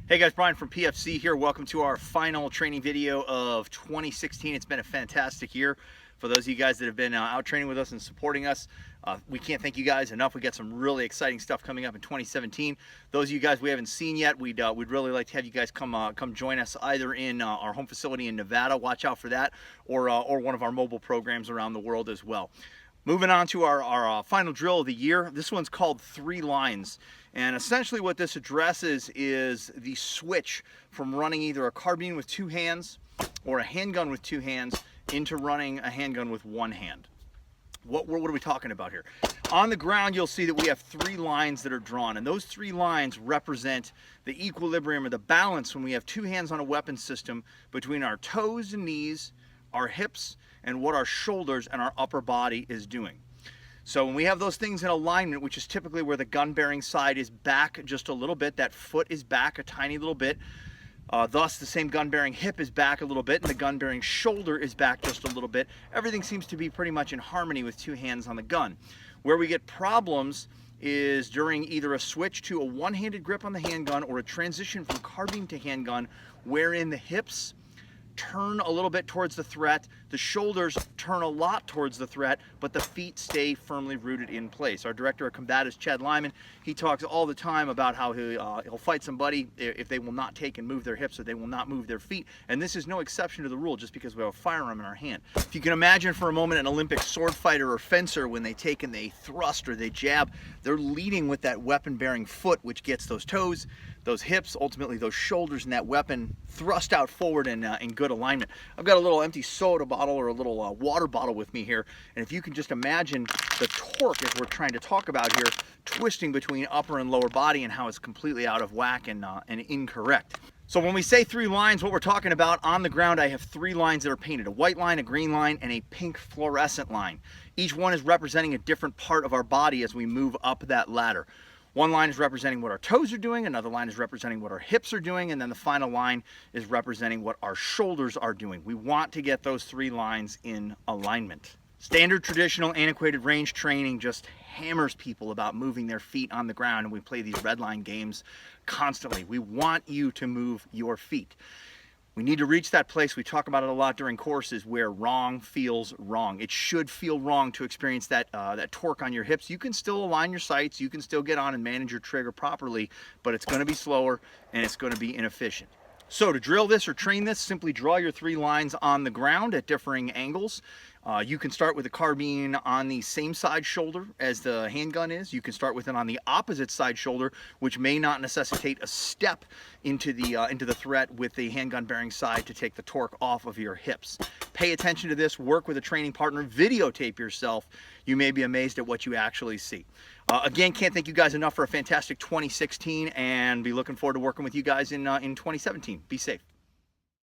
Hey guys, Brian from PFC here. Welcome to our final training video of 2016. It's been a fantastic year. For those of you guys that have been out training with us and supporting us, we can't thank you guys enough. We got some really exciting stuff coming up in 2017. Those of you guys we haven't seen yet, we'd really like to have you guys come join us either in our home facility in Nevada. Watch out for that, or one of our mobile programs around the world as well. Moving on to our final drill of the year. This one's called 3 lines. And essentially what this addresses is the switch from running either a carbine with 2 hands or a handgun with 2 hands into running a handgun with 1 hand. What are we talking about here? On the ground, you'll see that we have 3 lines that are drawn, and those 3 lines represent the equilibrium or the balance when we have 2 hands on a weapon system between our toes and knees, our hips, and what our shoulders and our upper body is doing. So when we have those things in alignment, which is typically where the gun bearing side is back just a little bit, that foot is back a tiny little bit, thus the same gun bearing hip is back a little bit, and the gun bearing shoulder is back just a little bit. Everything seems to be pretty much in harmony with 2 hands on the gun. Where we get problems is during either a switch to a one-handed grip on the handgun or a transition from carbine to handgun, wherein the hips turn a little bit towards the threat, the shoulders turn a lot towards the threat, but the feet stay firmly rooted in place. Our director of combatives, Chad Lyman, he talks all the time about how he'll fight somebody if they will not take and move their hips or they will not move their feet, and this is no exception to the rule just because we have a firearm in our hand. If you can imagine for a moment an Olympic sword fighter or fencer, when they take and they thrust or they jab, they're leading with that weapon-bearing foot, which gets those toes, those hips, ultimately those shoulders, and that weapon thrust out forward in good alignment. I've got a little empty soda bottle or a little water bottle with me here, and if you can just imagine the torque as we're trying to talk about here, twisting between upper and lower body and how it's completely out of whack and incorrect. So when we say 3 lines, what we're talking about, on the ground I have 3 lines that are painted: a white line, a green line, and a pink fluorescent line. Each one is representing a different part of our body as we move up that ladder. One line is representing what our toes are doing, another line is representing what our hips are doing, and then the final line is representing what our shoulders are doing. We want to get those 3 lines in alignment. Standard, traditional, antiquated range training just hammers people about moving their feet on the ground, and we play these red line games constantly. We want you to move your feet. We need to reach that place, we talk about it a lot during courses, where wrong feels wrong. It should feel wrong to experience that torque on your hips. You can still align your sights, you can still get on and manage your trigger properly, but it's going to be slower and it's going to be inefficient. So to drill this or train this, simply draw your 3 lines on the ground at differing angles. You can start with the carbine on the same side shoulder as the handgun is. You can start with it on the opposite side shoulder, which may not necessitate a step into the threat with the handgun bearing side to take the torque off of your hips. Pay attention to this, work with a training partner, videotape yourself. You may be amazed at what you actually see. Again, can't thank you guys enough for a fantastic 2016, and be looking forward to working with you guys in 2017. Be safe.